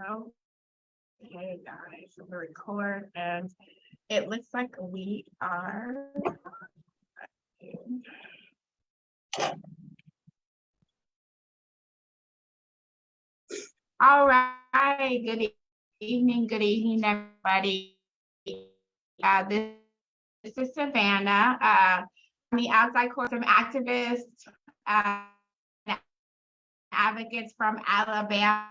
Okay, guys, so we record, and it looks like we are. All right, good evening, everybody. This is Savannah. I'm the outside court from activists, advocates from Alabama.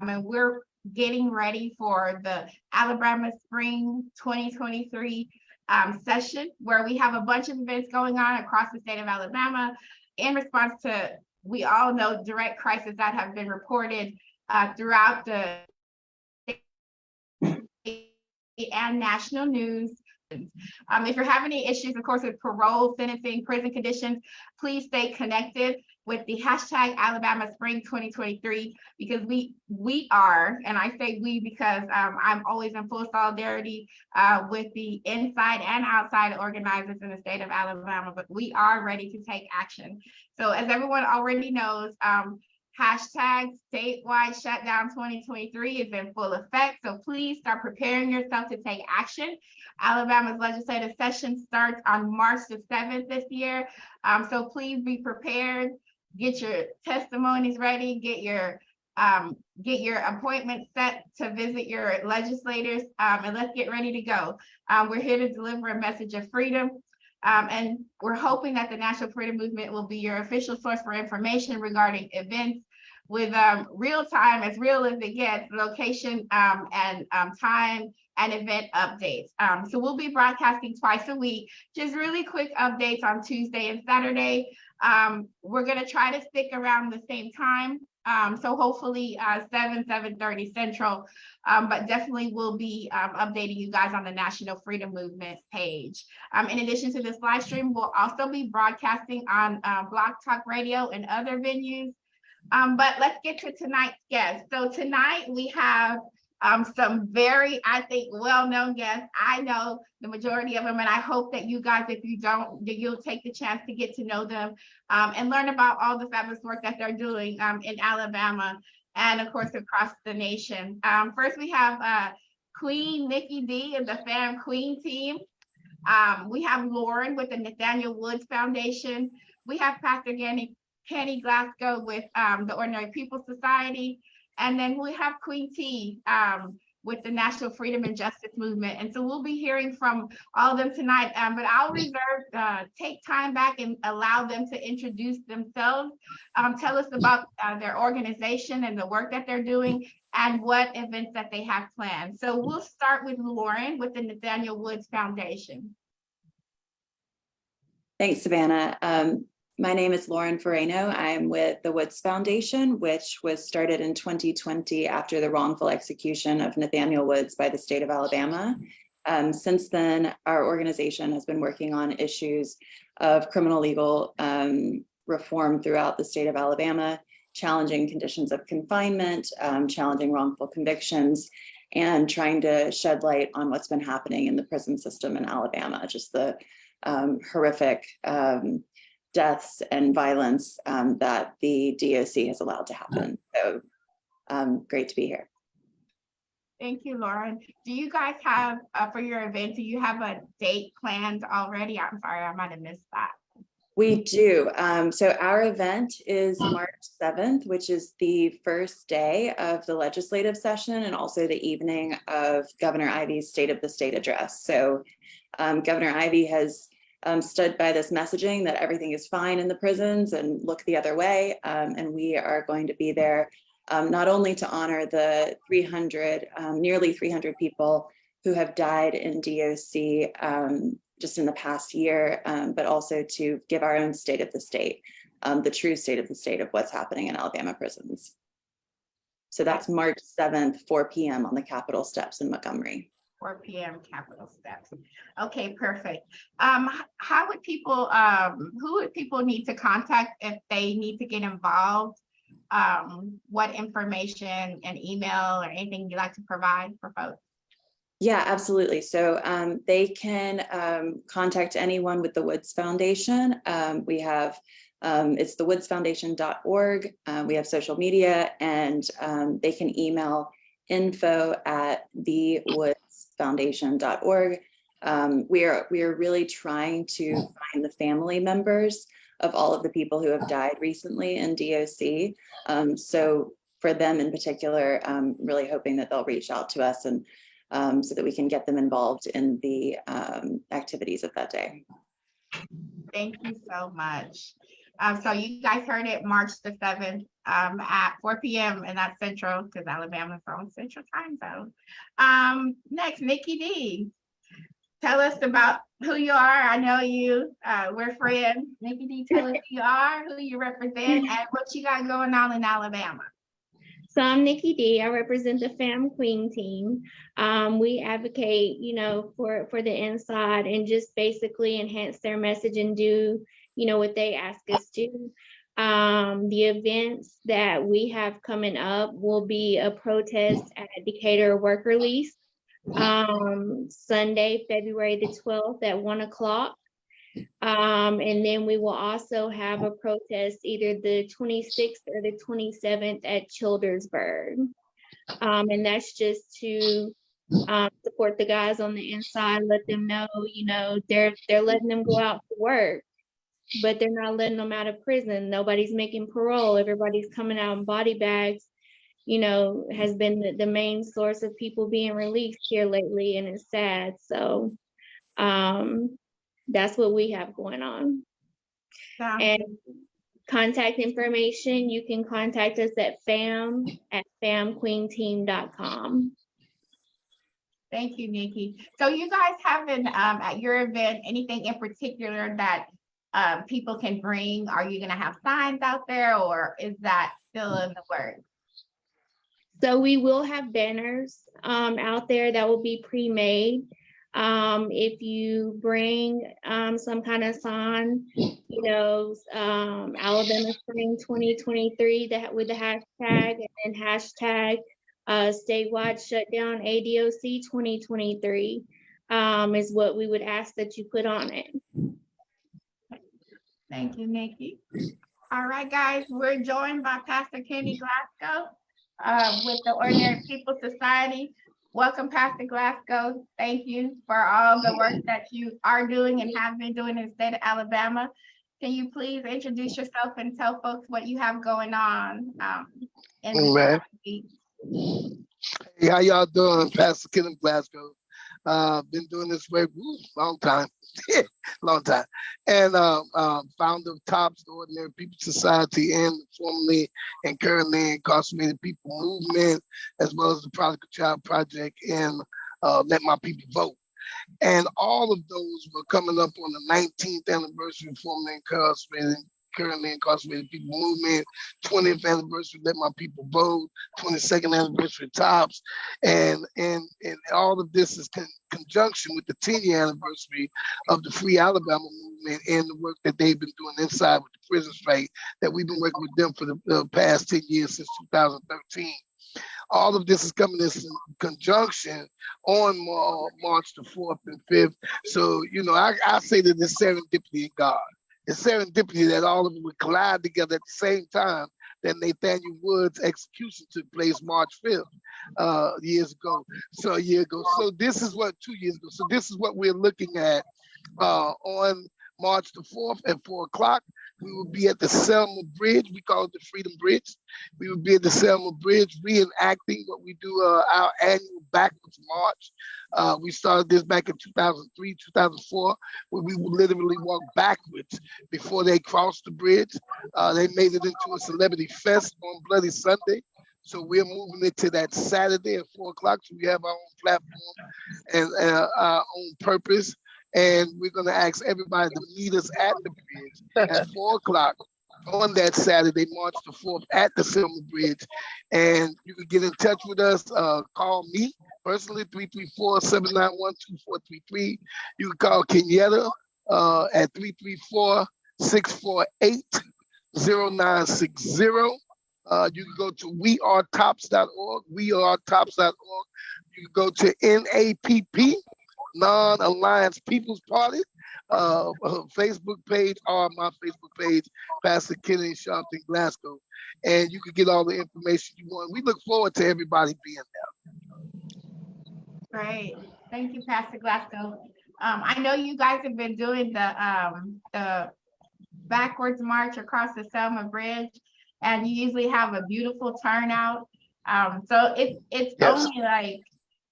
And we're getting ready for the Alabama Spring 2023 session, where we have a bunch of events going on across the state of Alabama in response to, we all know, direct crises that have been reported throughout the and national news. If you're having any issues, of course, with parole, sentencing, prison conditions, please stay connected with the hashtag Alabama Spring 2023, because we are, and I say we because I'm always in full solidarity with the inside and outside organizers in the state of Alabama, but we are ready to take action. So as everyone already knows, hashtag statewide shutdown 2023 is in full effect. So please start preparing yourself to take action. Alabama's legislative session starts on March the 7th this year. So please be prepared, get your testimonies ready, get your appointment set to visit your legislators, and let's get ready to go. We're here to deliver a message of freedom. And we're hoping that the National Freedom Movement will be your official source for information regarding events with real time, as real as it gets, location and time and event updates. So we'll be broadcasting twice a week, just really quick updates on Tuesday and Saturday. We're gonna try to stick around the same time. So hopefully 7:30 Central, but definitely we'll be updating you guys on the National Freedom Movement page. In addition to this live stream, we'll also be broadcasting on Blog Talk Radio and other venues. But let's get to tonight's guest. So tonight we have some very, I think, well-known guests. I know the majority of them, and I hope that you guys, if you don't, that you'll take the chance to get to know them and learn about all the fabulous work that they're doing in Alabama and, of course, across the nation. First, we have Queen Nikki D and the Fam Queen team. We have Lauren with the Nathaniel Woods Foundation. We have Pastor Kenny Glasgow with the Ordinary People Society. And then we have Queen T with the National Freedom and Justice Movement. And so we'll be hearing from all of them tonight, but I'll take time back and allow them to introduce themselves, tell us about their organization and the work that they're doing and what events that they have planned. So we'll start with Lauren with the Nathaniel Woods Foundation. Thanks, Savannah. My name is Lauren Ferrano. I am with the Woods Foundation, which was started in 2020 after the wrongful execution of Nathaniel Woods by the state of Alabama. Since then, our organization has been working on issues of criminal legal reform throughout the state of Alabama, challenging conditions of confinement, challenging wrongful convictions, and trying to shed light on what's been happening in the prison system in Alabama, just the horrific deaths and violence that the DOC has allowed to happen. So great to be here. Thank you, Lauren. Do you guys have, for your event, do you have a date planned already? I'm sorry, I might have missed that. We do. So our event is March 7th, which is the first day of the legislative session and also the evening of Governor Ivey's State of the State address. So Governor Ivey has stood by this messaging that everything is fine in the prisons and look the other way. And we are going to be there not only to honor the nearly 300 people who have died in DOC just in the past year, but also to give our own state of the state, the true state of the state of what's happening in Alabama prisons. So that's March 7th, 4 p.m. on the Capitol steps in Montgomery. 4 p.m. Capitol steps. Okay, perfect. How would people, who would people need to contact if they need to get involved? What information and email or anything you'd like to provide for folks? Yeah, absolutely. So they can contact anyone with the Woods Foundation. We have It's thewoodsfoundation.org. We have social media, and they can email info@thewoodsfoundation.org. We are really trying to find the family members of all of the people who have died recently in DOC. So for them in particular, I'm really hoping that they'll reach out to us, and so that we can get them involved in the activities of that day. Thank you so much. So you guys heard it, March the 7th at 4 p.m. and that's Central, because Alabama's on Central time zone. Next, Nikki D. Tell us about who you are. I know you. We're friends. Nikki D, tell us who you are, who you represent, and what you got going on in Alabama. So I'm Nikki D. I represent the Fam Queen team. We advocate, for the inside and just basically enhance their message and do, what they ask us to. The events that we have coming up will be a protest at Decatur Work Release, Sunday, February the 12th at 1:00. And then we will also have a protest either the 26th or the 27th at Childersburg. And that's just to support the guys on the inside, let them know, they're letting them go out to work, but they're not letting them out of prison. Nobody's making parole. Everybody's coming out in body bags, has been the main source of people being released here lately, and it's sad. So that's what we have going on. And contact information, you can contact us at famqueenteam.com. Thank you, Nikki. So you guys having at your event anything in particular that people can bring? Are you going to have signs out there, or is that still in the works? So we will have banners out there that will be pre-made. If you bring some kind of sign, Alabama Spring 2023 that with the hashtag, and then hashtag statewide shutdown ADOC 2023 is what we would ask that you put on it. Thank you, Nikki. All right, guys, we're joined by Pastor Kenny Glasgow with the Ordinary People Society. Welcome, Pastor Glasgow. Thank you for all the work that you are doing and have been doing in the state of Alabama. Can you please introduce yourself and tell folks what you have going on? Hey, how y'all doing? Pastor Kenny Glasgow. Been doing this work long time, and founder of TOPS, the Ordinary People Society, and formerly and currently incarcerated people movement, as well as the Prodigal Child Project and Let My People Vote. And all of those were coming up on the 19th anniversary of formerly currently incarcerated people movement, 20th anniversary Let My People Vote, 22nd anniversary TOPS, and all of this is in conjunction with the 10-year anniversary of the Free Alabama movement and the work that they've been doing inside with the prison strike that we've been working with them for the past 10 years since 2013. All of this is coming in conjunction on March the 4th and 5th. So, I say that it's serendipity in God. It's serendipity that all of them would collide together at the same time that Nathaniel Wood's execution took place March 5th, years ago. So a year ago. So this is what 2 years ago. So this is what we're looking at on March the 4th at 4:00. We will be at the Selma Bridge. We call it the Freedom Bridge. We will be at the Selma Bridge reenacting what we do our annual Backwards March. We started this back in 2003, 2004, where we would literally walk backwards before they crossed the bridge. They made it into a celebrity fest on Bloody Sunday. So we're moving it to that Saturday at 4:00. So we have our own platform and our own purpose. And we're going to ask everybody to meet us at the bridge at 4:00 on that Saturday, March the 4th, at the Selma Bridge. And you can get in touch with us. Call me personally, 334-791-2433. You can call Kenyatta at 334-648-0960. You can go to wearetops.org, wearetops.org. You can go to NAPP, Non-Alliance People's Party, Facebook page or my Facebook page, Pastor Kennedy Sharpton Glasgow, and you can get all the information you want. We look forward to everybody being there. Great. Thank you, Pastor Glasgow. I know you guys have been doing the backwards march across the Selma Bridge, and you usually have a beautiful turnout. So it's Yes. only like,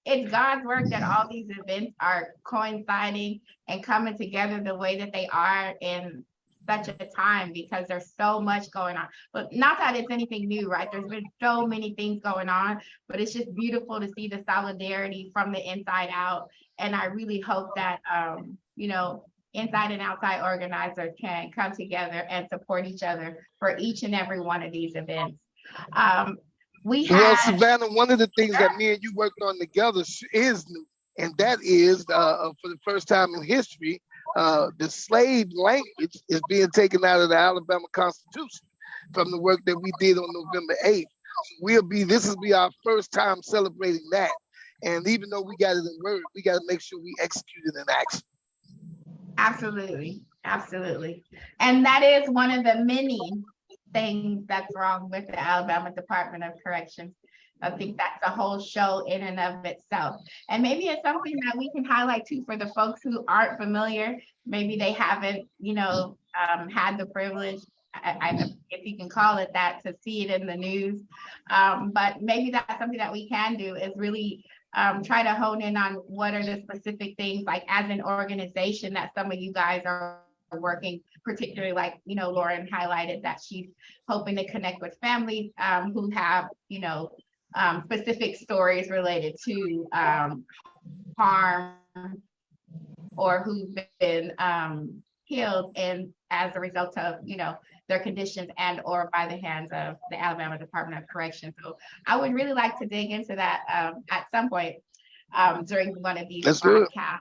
it's God's work that all these events are coinciding and coming together the way that they are in such a time, because there's so much going on. But not that it's anything new, right? There's been so many things going on, but it's just beautiful to see the solidarity from the inside out. And I really hope that, inside and outside organizers can come together and support each other for each and every one of these events. Well, Savannah, one of the things that me and you worked on together is new, and that is for the first time in history, the slave language is being taken out of the Alabama Constitution from the work that we did on November 8th. So this will be our first time celebrating that. And even though we got it in word, we got to make sure we execute it in action. Absolutely, absolutely. And that is one of the many things that's wrong with the Alabama Department of Corrections. I think that's a whole show in and of itself. And maybe it's something that we can highlight too for the folks who aren't familiar. Maybe they haven't, had the privilege, if you can call it that, to see it in the news. But maybe that's something that we can do, is really try to hone in on what are the specific things, like as an organization, that some of you guys are working, particularly like, Lauren highlighted that she's hoping to connect with families who have, specific stories related to harm, or who've been killed and as a result of, their conditions and or by the hands of the Alabama Department of Corrections. So I would really like to dig into that at some point during one of these podcasts.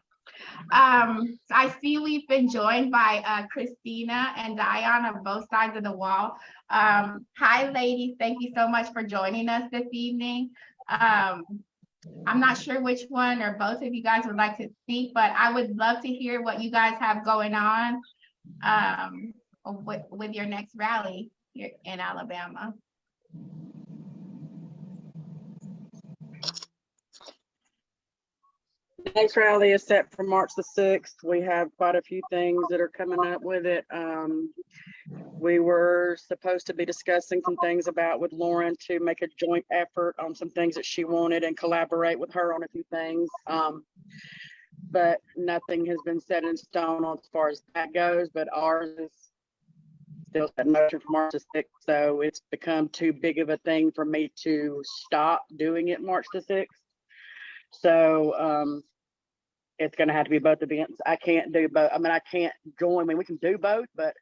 I see we've been joined by Christina and Dion on both sides of the wall. Hi, ladies. Thank you so much for joining us this evening. I'm not sure which one or both of you guys would like to speak, but I would love to hear what you guys have going on with your next rally here in Alabama. Next rally is set for March the 6th. We have quite a few things that are coming up with it. We were supposed to be discussing some things with Lauren to make a joint effort on some things that she wanted and collaborate with her on a few things. But nothing has been set in stone as far as that goes, but ours is still set in motion for March the 6th. So it's become too big of a thing for me to stop doing it March the 6th. So it's going to have to be both events. I can't do both. I mean, I can't join. I mean, we can do both, but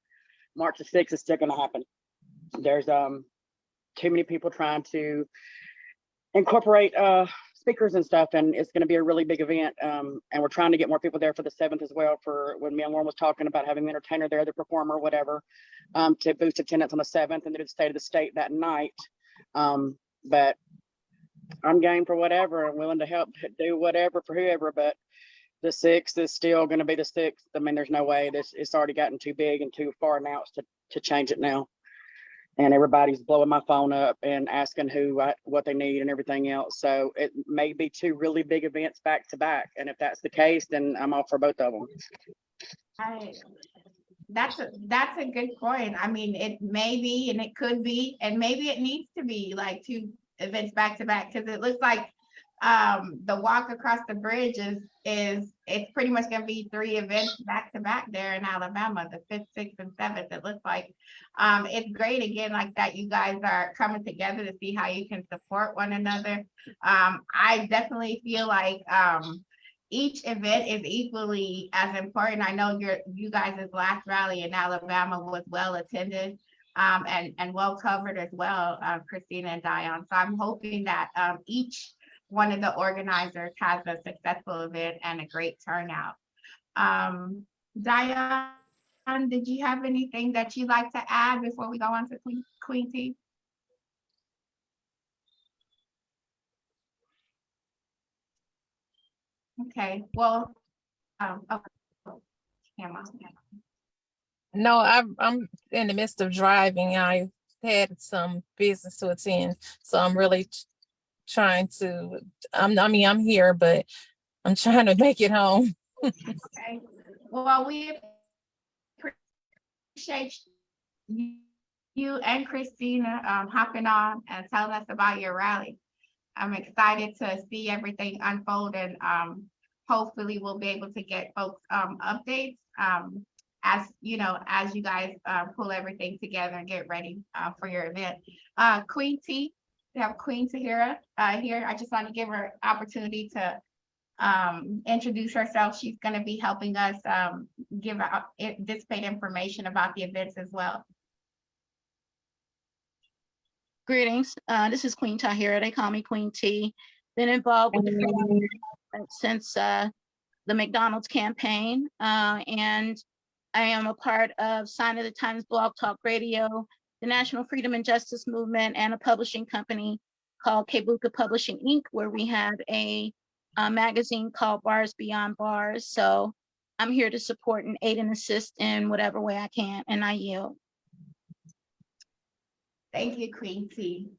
March the 6th is still going to happen. There's too many people trying to incorporate speakers and stuff, and it's going to be a really big event. And we're trying to get more people there for the 7th as well, for when me and Lauren was talking about having the entertainer there, the performer, whatever, to boost attendance on the 7th and do the State of the State that night. But I'm game for whatever. I'm willing to help do whatever for whoever, but the 6th is still going to be the 6th. I mean, there's no way it's already gotten too big and too far announced to change it now. And everybody's blowing my phone up and asking what they need and everything else. So it may be two really big events back to back. And if that's the case, then I'm all for both of them. That's a good point. I mean, it may be, and it could be, and maybe it needs to be like two events back to back, because it looks like the walk across the bridge it's pretty much going to be 3 events back to back there in Alabama, the 5th, 6th, and 7th. It looks like it's great again, like that you guys are coming together to see how you can support one another. I definitely feel like each event is equally as important. I know you guys' last rally in Alabama was well attended and well covered as well, Christina and Dion. So I'm hoping that each one of the organizers has a successful event and a great turnout. Dion, did you have anything that you'd like to add before we go on to Queen T? Okay, well, Emma. No, I'm in the midst of driving. I had some business to attend, so I'm really trying to. I'm here, but I'm trying to make it home. Okay. Well, we appreciate you and Christina hopping on and telling us about your rally. I'm excited to see everything unfold, and hopefully we'll be able to get folks updates as you know, as you guys pull everything together and get ready for your event. Queen T, we have Queen Tahira here. I just want to give her opportunity to introduce herself. She's going to be helping us give out dissipate information about the events as well. Greetings. This is Queen Tahira. They call me Queen T. Been involved with the Freedom Movement since the McDonald's campaign, and I am a part of Sign of the Times Blog Talk Radio, the National Freedom and Justice Movement, and a publishing company called Kebuka Publishing Inc., where we have a magazine called Bars Beyond Bars. So I'm here to support and aid and assist in whatever way I can, and I yield. Thank you, Queen T.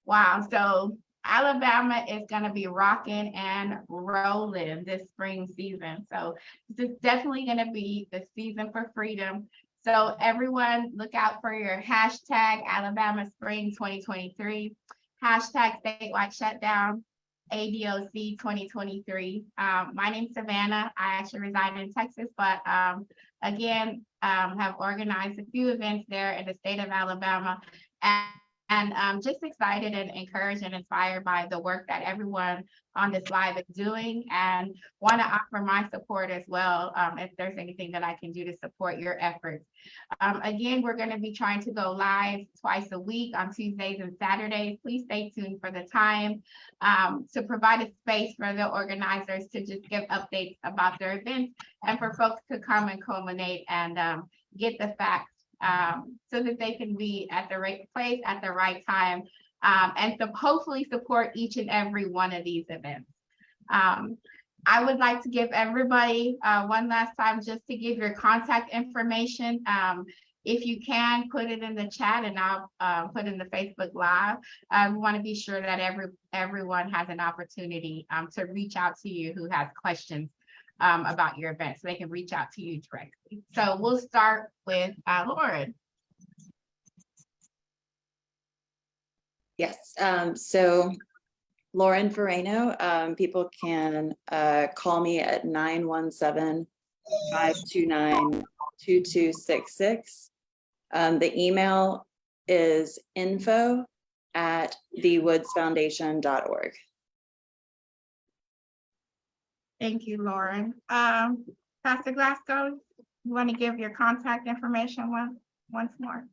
Wow, so Alabama is going to be rocking and rolling this spring season. So this is definitely going to be the season for freedom. So everyone look out for your hashtag Alabama Spring 2023, hashtag statewide shutdown, ADOC 2023. My name's Savannah. I actually reside in Texas, but again, have organized a few events there in the state of Alabama, and I'm just excited and encouraged and inspired by the work that everyone on this live is doing, and want to offer my support as well if there's anything that I can do to support your efforts. Again, we're going to be trying to go live twice a week on Tuesdays and Saturdays. Please stay tuned for the time to provide a space for the organizers to just give updates about their events and for folks to come and culminate and get the facts so that they can be at the right place at the right time and to hopefully support each and every one of these events. I would like to give everybody one last time just to give your contact information. If you can, put it in the chat and I'll put in the Facebook Live. We want to be sure that everyone has an opportunity to reach out to you who has questions about your event, so they can reach out to you directly. So we'll start with Lauren. Yes, so Lauren Ferrano, people can call me at 917-529-2266. The email is info@thewoodsfoundation.org. Thank you, Lauren. Pastor Glasgow, you want to give your contact information once more?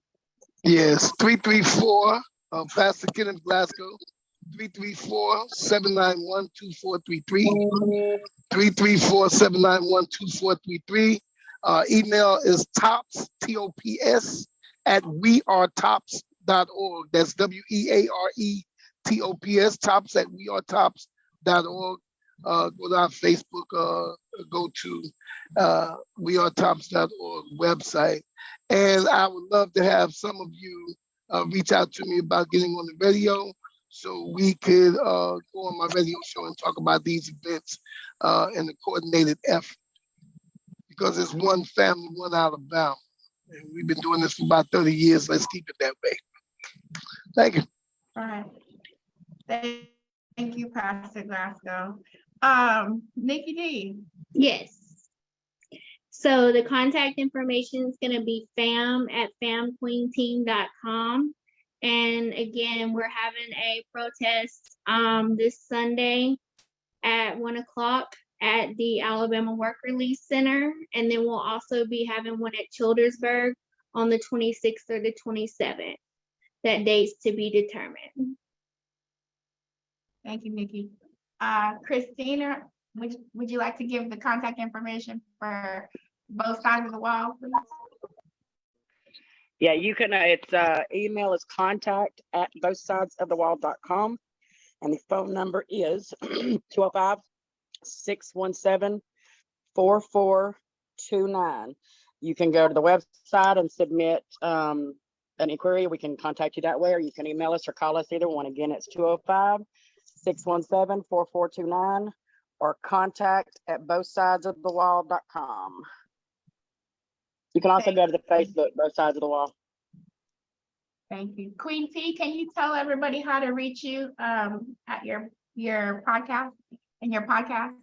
Yes, 334, Pastor Kenneth Glasgow, 334-791-2433, 334-791-2433. Email is tops, TOPS, @wearetops.org. That's WEARETOPS, tops @wearetops.org. Go to our Facebook, go to wearetops.org website. And I would love to have some of you reach out to me about getting on the radio so we could go on my radio show and talk about these events in a coordinated effort. Because it's one family, one Alabama. And we've been doing this for about 30 years. Let's keep it that way. Thank you. All right. Thank you, Pastor Glasgow. Nikki D. Yes. So the contact information is going to be fam@famqueenteam.com. And again, we're having a protest this Sunday at 1 o'clock at the Alabama Work Release Center. And then we'll also be having one at Childersburg on the 26th or the 27th. That date's to be determined. Thank you, Nikki. Christina, would you like to give the contact information for both sides of the wall, please? Yeah, you can, it's email is contact@bothsidesofthewall.com. And the phone number is 205-617-4422. 4429. You can go to the website and submit an inquiry. We can contact you that way, or you can email us or call us, either one. Again, it's 205-617-4429, or contact@bothsidesofthewall.com. You can also go to the Facebook, Both Sides of the Wall. Thank you. Queen T, can you tell everybody how to reach you at your podcast and your podcast?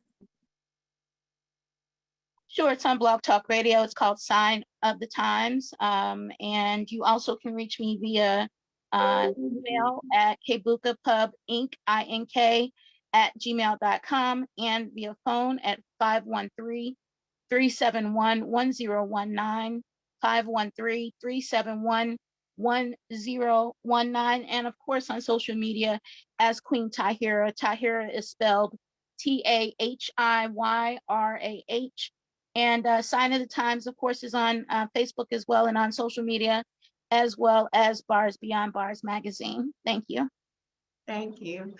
Sure, it's on Blog Talk Radio. It's called Sign of the Times. And you also can reach me via email at kbukapubinc, INK, @gmail.com, and via phone at 513-371-1019, 513-371-1019, and of course on social media as Queen Tahira. Tahira is spelled TAHIYRAH. And Sign of the Times, of course, is on Facebook as well, and on social media, as well as Bars Beyond Bars magazine. Thank you. Thank you.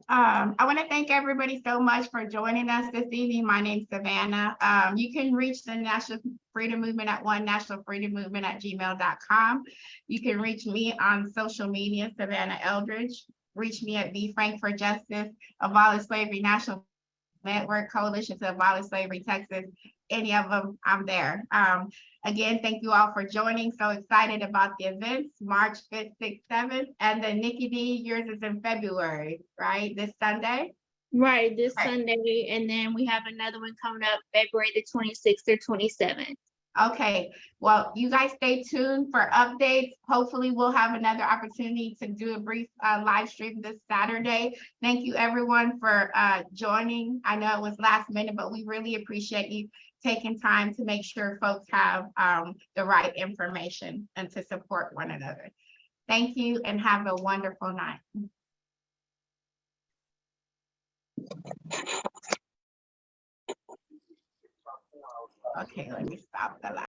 I want to thank everybody so much for joining us this evening. My name's Savannah. You can reach the National Freedom Movement at nationalfreedommovement@gmail.com. You can reach me on social media, Savannah Eldridge. Reach me at Be Frank for Justice, Abolish Slavery National Network, Coalition to Abolish Slavery Texas. Any of them, I'm there. Again, thank you all for joining. So excited about the events, March 5th, 6th, 7th. And then Nikki D, yours is in February, right? This Sunday? Right, this Right. Sunday, and then we have another one coming up February the 26th or 27th. Okay, well, you guys stay tuned for updates. Hopefully we'll have another opportunity to do a brief live stream this Saturday. Thank you everyone for joining. I know it was last minute, but we really appreciate you taking time to make sure folks have the right information and to support one another. Thank you and have a wonderful night. Okay, let me stop the live.